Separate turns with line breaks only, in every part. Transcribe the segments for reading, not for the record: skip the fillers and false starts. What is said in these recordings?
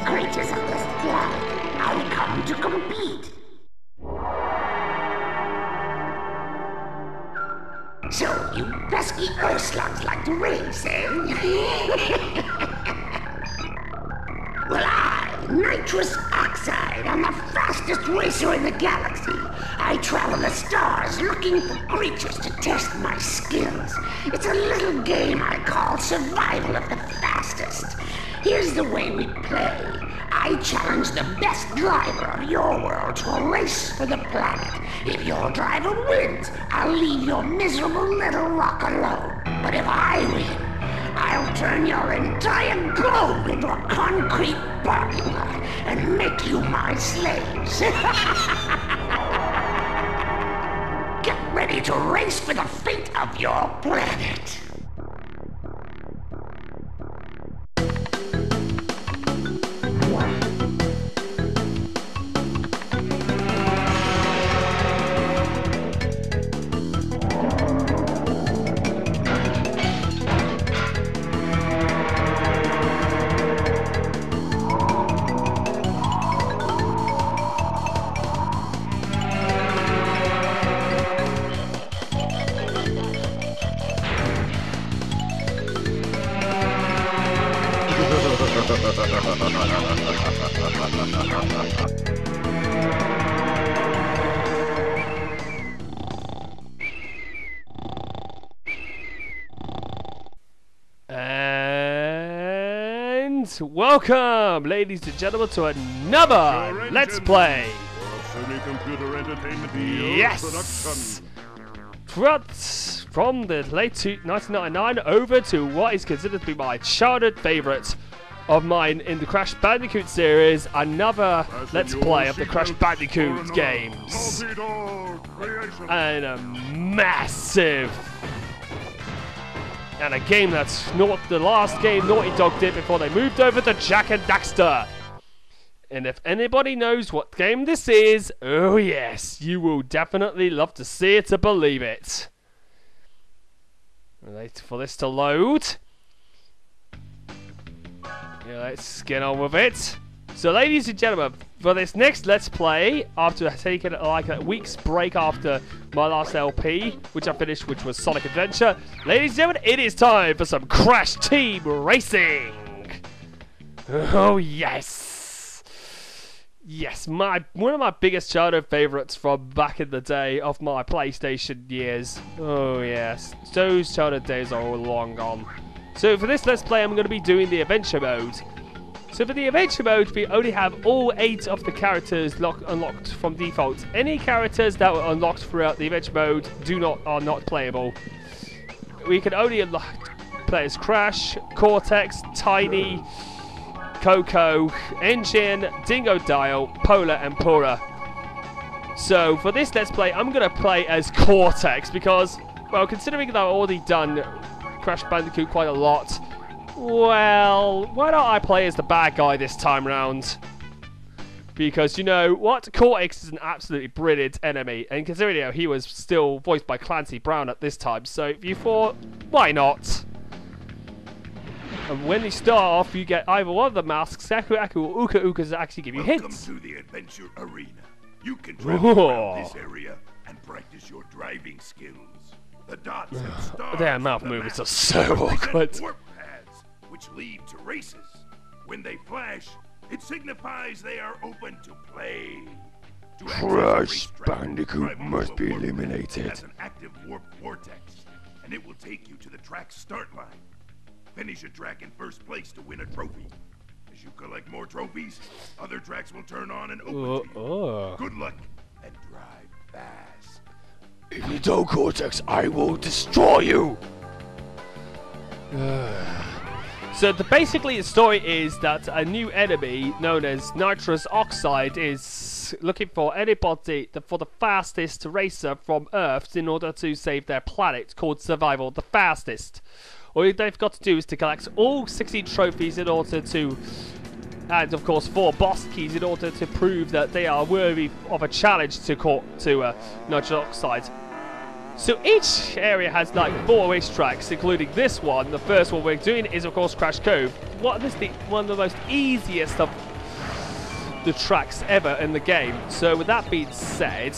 creatures of this planet. I've come to compete. So, you pesky earth slugs like to race, eh? Well, I, Nitrous Oxide, am the fastest racer in the galaxy. I travel the stars looking for creatures to test my skills. It's a little game I call survival of the fastest. Here's the way we play. I challenge the best driver of your world to a race for the planet. If your driver wins, I'll leave your miserable little rock alone. But if I win, I'll turn your entire globe into a concrete parking lot and make you my slaves. Get ready to race for the fate of your planet.
And welcome, ladies and gentlemen, to another Let's Play. Yes! From the late 1999 over to what is considered to be my childhood favourite of mine in the Crash Bandicoot series, another Let's Play of the Crash Bandicoot games. And a massive... And a game that's not the last game Naughty Dog did before they moved over to Jak and Daxter. And if anybody knows what game this is, oh yes, you will definitely love to see it to believe it. Wait for this to load. Yeah, let's get on with it. So, ladies and gentlemen, for this next Let's Play, after taking like a week's break after my last LP, which I finished, which was Sonic Adventure, ladies and gentlemen, it is time for some Crash Team Racing. Oh yes, yes, one of my biggest childhood favourites from back in the day of my PlayStation years. Oh yes, those childhood days are all long gone. So for this Let's Play, I'm going to be doing the Adventure Mode. So for the Adventure Mode, we only have all 8 of the characters unlocked from default. Any characters that were unlocked throughout the Adventure Mode are not playable. We can only play as Crash, Cortex, Tiny, Coco, Engine, Dingo Dial, Polar, and Pura. So for this Let's Play, I'm going to play as Cortex because, well, considering that I've already done Crash Bandicoot quite a lot, well, why don't I play as the bad guy this time round? Because, you know what? Cortex is an absolutely brilliant enemy, and considering he was still voiced by Clancy Brown at this time, so if you thought, why not? And when you start off, you get either one of the masks, Aku Aku or Uka Ukas, that actually give you hits.
Welcome to the adventure arena. You can travel around this area and practice your driving skills. The dots and stars.
Their mouth movements are so awkward.
Warp paths, which lead to races. When they flash, it signifies they are open to play.
Crash Bandicoot must be eliminated.
It has an active warp vortex, and it will take you to the track's start line. Finish a track in first place to win a trophy. As you collect more trophies, other tracks will turn on and open to you. Good luck and drive fast.
If you don't, Cortex, I will destroy you!
So basically the story is that a new enemy known as Nitrous Oxide is looking for anybody for the fastest racer from Earth in order to save their planet, called Survival of the Fastest. All they've got to do is to collect all 60 trophies in order to, and of course 4 boss keys in order to prove that they are worthy of a challenge to Nitrous Oxide. So each area has like 4 racetracks, including this one. The first one we're doing is of course Crash Cove. One of the most easiest of the tracks ever in the game. So with that being said,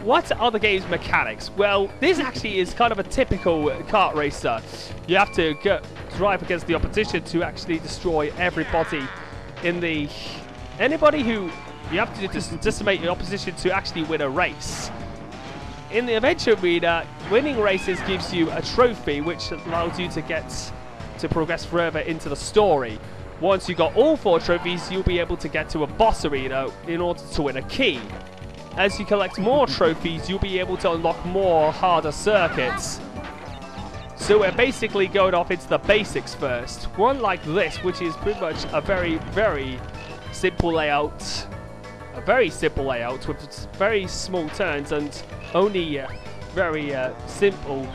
what are the game's mechanics? Well, this actually is kind of a typical kart racer. You have to drive against the opposition to actually destroy everybody in the... Anybody who... You have to just decimate your opposition to actually win a race. In the adventure arena, winning races gives you a trophy which allows you to progress further into the story. Once you got all 4 trophies, you'll be able to get to a boss arena in order to win a key. As you collect more trophies, you'll be able to unlock more harder circuits. So we're basically going off into the basics first. One like this, which is pretty much a very, very simple layout. A very simple layout with very small turns and only very simple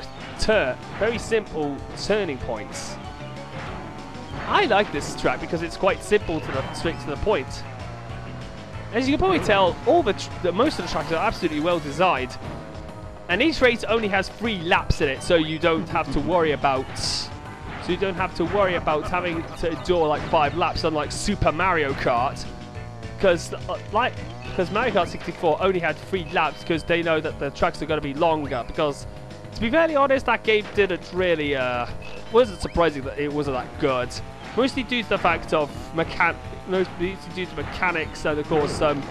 turning points. I like this track because it's quite simple straight to the point. As you can probably tell, most of the tracks are absolutely well designed, and each race only has 3 laps in it, so you don't have to worry about. Having to endure like 5 laps, unlike Super Mario Kart, because Mario Kart 64 only had 3 laps because they know that the tracks are going to be longer. Because to be fairly honest, that game didn't really wasn't surprising that it wasn't that good. Mostly due to the fact of mostly due to mechanics and of course some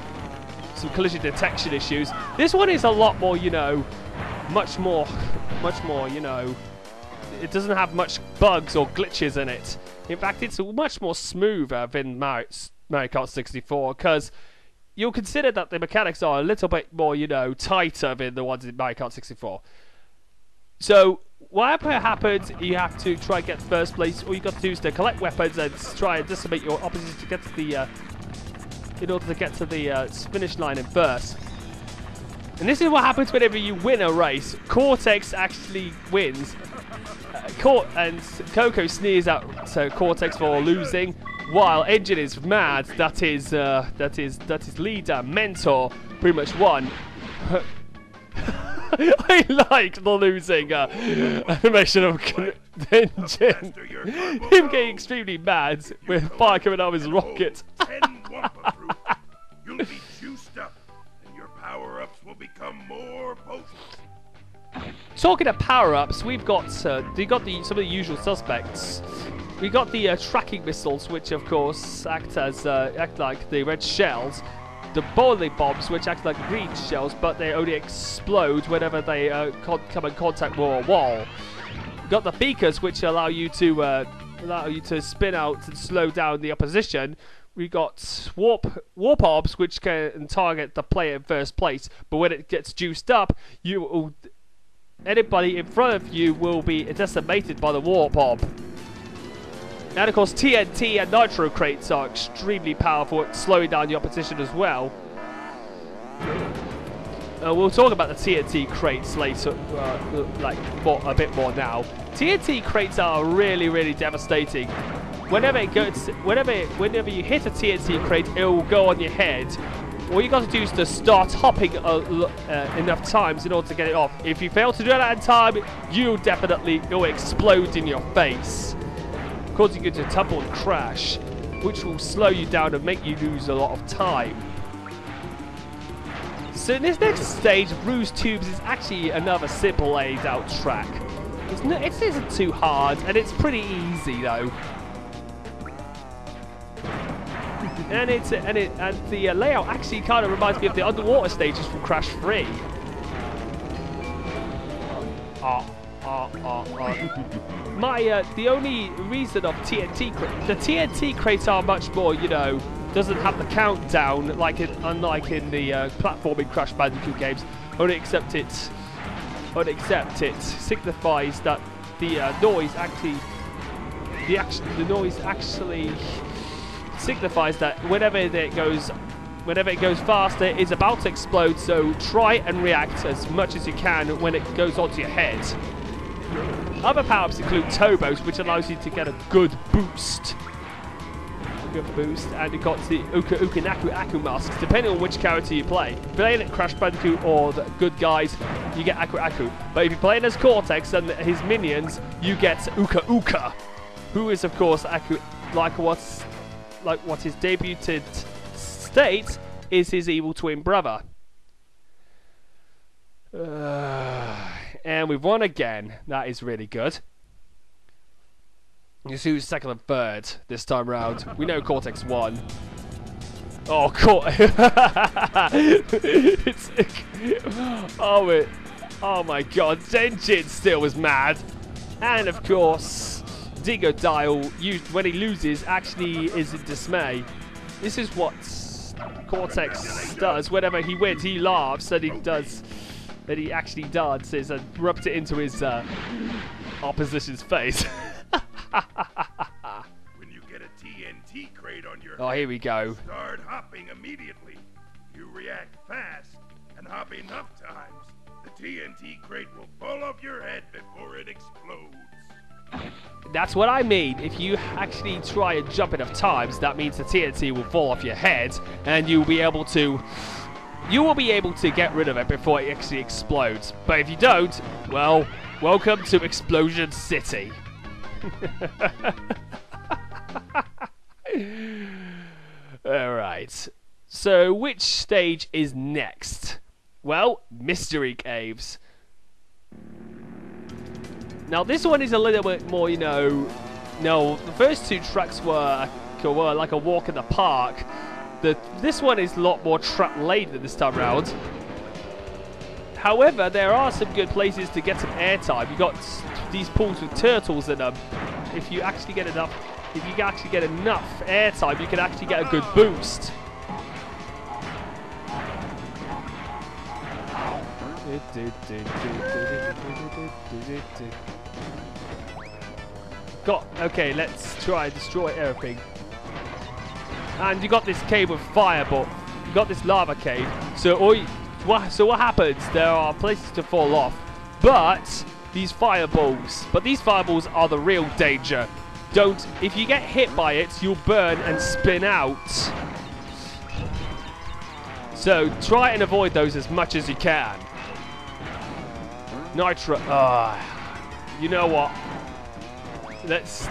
collision detection issues. This one is a lot more, you know, much more, you know. It doesn't have much bugs or glitches in it. In fact, it's much more smoother than Mario Kart 64 because you'll consider that the mechanics are a little bit more, you know, tighter than the ones in Mario Kart 64. So whatever happens, you have to try and get first place. All you got to do is to collect weapons and try and decimate your opposition to get to the in order to get to the finish line in first. And this is what happens whenever you win a race. Cortex actually wins, and Coco sneers at Cortex for losing, while Engine is mad that his leader, mentor, pretty much won. I like the losing animation of Engine. Him getting extremely mad with fire coming out of his rocket.
You'll be juiced up, and your power-ups will become more potent.
Talking of power-ups, we've got some of the usual suspects. We got the tracking missiles, which of course act like the red shells. The bowling bombs, which act like green shells, but they only explode whenever they come in contact with a wall. We've got the beakers, which allow you to spin out and slow down the opposition. We got warp orbs, which can target the player in first place, but when it gets juiced up, anybody in front of you will be decimated by the warp orb. And of course, TNT and Nitro crates are extremely powerful at slowing down the opposition as well. We'll talk about the TNT crates later, a bit more now. TNT crates are really, really devastating. Whenever you hit a TNT crate, it will go on your head. All you got to do is to start hopping enough times in order to get it off. If you fail to do that in time, it will explode in your face, causing you to tumble and crash, which will slow you down and make you lose a lot of time. So in this next stage, Ruse Tubes is actually another simple laid out track. It isn't too hard, and it's pretty easy though. And the layout actually kind of reminds me of the underwater stages from Crash 3. The only reason of the TNT crates are much more, you know, doesn't have the countdown unlike in the platforming Crash Bandicoot games. Only except it signifies that the noise actually signifies that whenever it goes faster, it's about to explode. So try and react as much as you can when it goes onto your head. Other power-ups include turbos, which allows you to get a good boost. And you've got the Aku masks, depending on which character you play. If you're playing at Crash Bandicoot or the good guys, you get Aku. But if you're playing as Cortex and his minions, you get Uka, who is of course Aku, like what his debuted state is his evil twin brother. And we've won again. That is really good. You see who's second and third this time round. We know Cortex won. Oh, oh my god, Zenjin still was mad. And of course, Dingo Dial, when he loses, actually is in dismay. This is what Cortex does. Whenever he wins, he laughs, and he actually dances and rubs it into his opposition's face.
When you get a TNT crate on your
Oh, here we go.
start hopping immediately. You react fast and hop enough times. The TNT crate will fall off your head before it explodes.
That's what I mean. If you actually try and jump enough times, that means the TNT will fall off your head, and you'll be able to get rid of it before it actually explodes. But if you don't, well, welcome to Explosion City. Alright. So, which stage is next? Well, Mystery Caves. Now, this one is a little bit more, you know... No, the first two tracks were like a walk in the park. This one is a lot more trap-laden this time around. However, there are some good places to get some airtime. You got these pools with turtles in them. If you actually get enough airtime, you can actually get a good boost. Okay, let's try and destroy everything. And you got this cave with fire, but you got this lava cave. So what happens? There are places to fall off, but these fireballs are the real danger. If you get hit by it, you'll burn and spin out. So try and avoid those as much as you can. You know what? Let's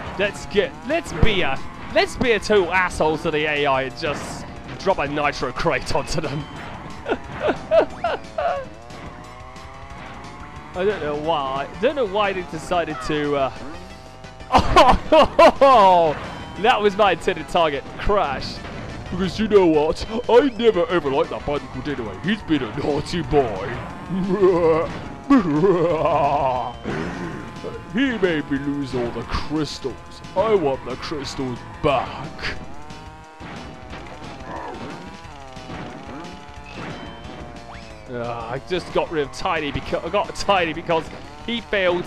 be a total asshole to the AI and just drop a nitro crate onto them. I don't know why they decided to. Oh, that was my intended target, Crash. Because you know what? I never ever liked that Bandicoot anyway. He's been a naughty boy. He made me lose all the crystals. I want the crystals back. I just got rid of Tiny because he failed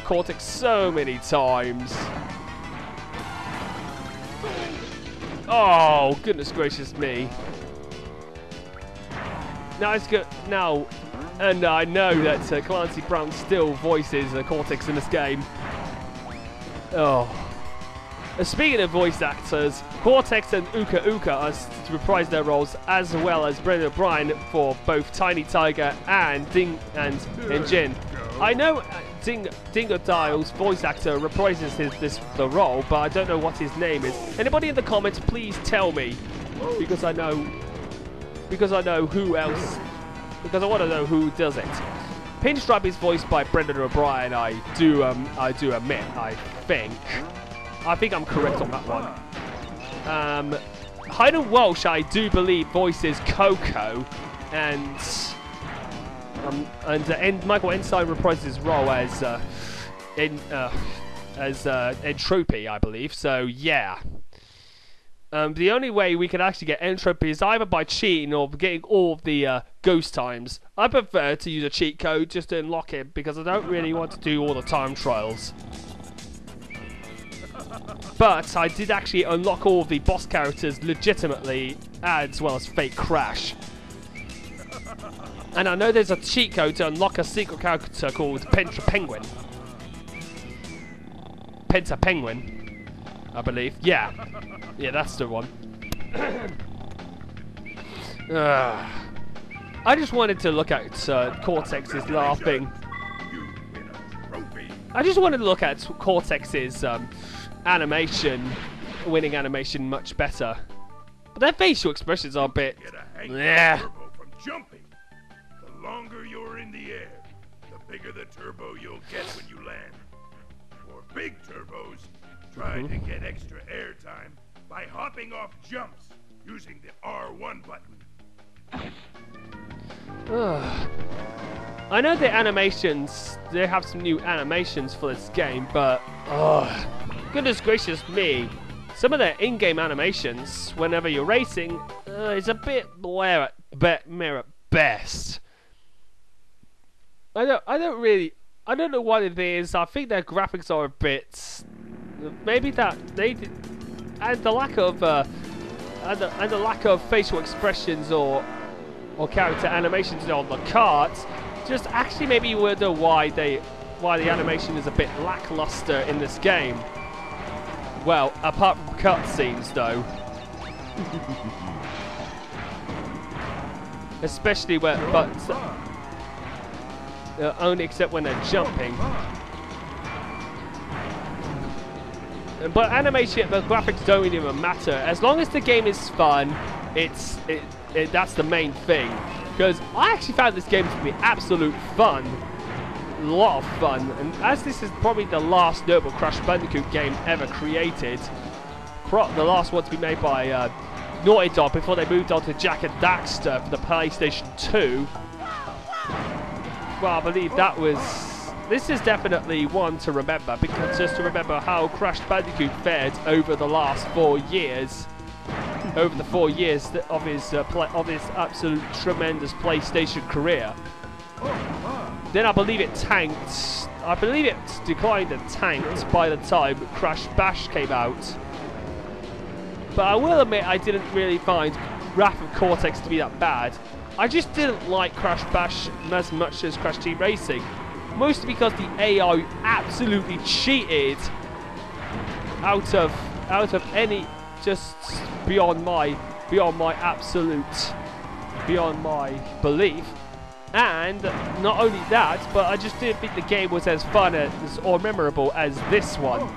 Cortex so many times. Oh, goodness gracious me. Now it's good. Now, and I know that Clancy Brown still voices Cortex in this game. Oh. Speaking of voice actors, Cortex and Uka Uka are to reprise their roles, as well as Brendan O'Brien for both Tiny Tiger and Jin. I know Dingo Dial's voice actor reprises the role, but I don't know what his name is. Anybody in the comments, please tell me, because I know who else. Because I want to know who does it. Pinstripe is voiced by Brendan O'Brien. I do admit. I think I'm correct on that one. Hayden Walsh, I do believe, voices Coco, and Michael Ensign reprises his role as Entropy, I believe. So yeah. The only way we can actually get Entropy is either by cheating or getting all of the ghost times. I prefer to use a cheat code just to unlock it because I don't really want to do all the time trials. But I did actually unlock all of the boss characters legitimately, as well as fake Crash. And I know there's a cheat code to unlock a secret character called Penta Penguin, I believe. Yeah, that's the one. I just wanted to look at Cortex's laughing. I just wanted to look at Cortex's winning animation much better. But their facial expressions are a bit...
Get a hang
Yeah.
of turbo from jumping. The longer you're in the air, the bigger the turbo you'll get when you land. For big turbos, try to get extra air time by hopping off jumps using the R1 button.
I know the animations, they have some new animations for this game, but goodness gracious me, some of their in-game animations, whenever you're racing, is a bit blare at best. I don't know what it is. I think their graphics are a bit, maybe that they did, and the lack of facial expressions or character animations on the cards, just actually maybe you wonder why the animation is a bit lackluster in this game. Well, apart from cutscenes though. Especially where, but only except when they're jumping. But animation, the graphics don't even matter. As long as the game is fun, that's the main thing. Because I actually found this game to be absolute fun. A lot of fun. And as this is probably the last notable Crash Bandicoot game ever created, the last one to be made by Naughty Dog before they moved on to Jack and Daxter for the PlayStation 2. Well, I believe that was... This is definitely one to remember, because just to remember how Crash Bandicoot fared over the last 4 years. Over the 4 years of his absolute tremendous PlayStation career. Then I believe it tanked. I believe it declined and tanked by the time Crash Bash came out. But I will admit I didn't really find Wrath of Cortex to be that bad. I just didn't like Crash Bash as much as Crash Team Racing. Mostly because the AI absolutely cheated out of any, just beyond my belief. And not only that, but I just didn't think the game was as fun or memorable as this one.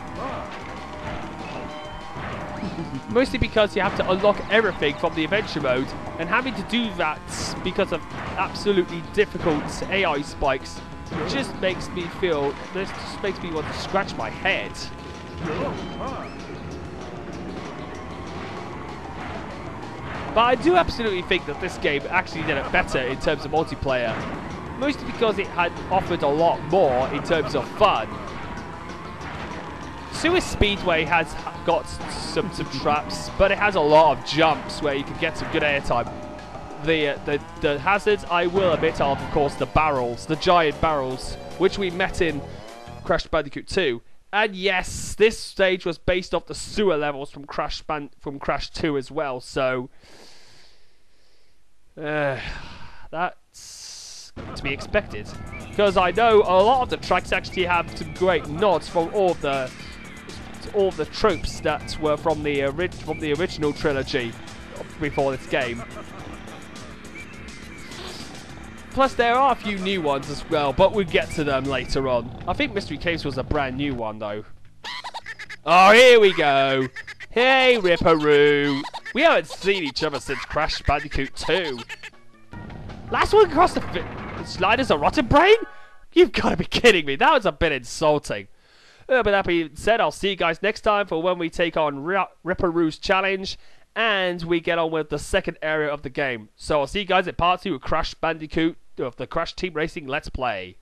Mostly because you have to unlock everything from the adventure mode, and having to do that because of absolutely difficult AI spikes just makes me feel, this just makes me want to scratch my head. But I do absolutely think that this game actually did it better in terms of multiplayer. Mostly because it had offered a lot more in terms of fun. Swiss Speedway has got some traps, but it has a lot of jumps where you can get some good airtime. The hazards, I will admit, are of course the barrels, the giant barrels, which we met in Crash Bandicoot 2. And yes, this stage was based off the sewer levels from Crash 2 as well, so that's to be expected. Because I know a lot of the tracks actually have some great nods from all the tropes that were from the original trilogy before this game. Plus, there are a few new ones as well, but we'll get to them later on. I think Mystery Caves was a brand new one, though. Oh, here we go. Hey, Ripperoo. We haven't seen each other since Crash Bandicoot 2. Last one across the sliders a rotten brain? You've got to be kidding me. That was a bit insulting. But that being said, I'll see you guys next time for when we take on Ripperoo's challenge and we get on with the second area of the game. So I'll see you guys at part 2 of Crash Bandicoot of the Crash Team Racing Let's Play.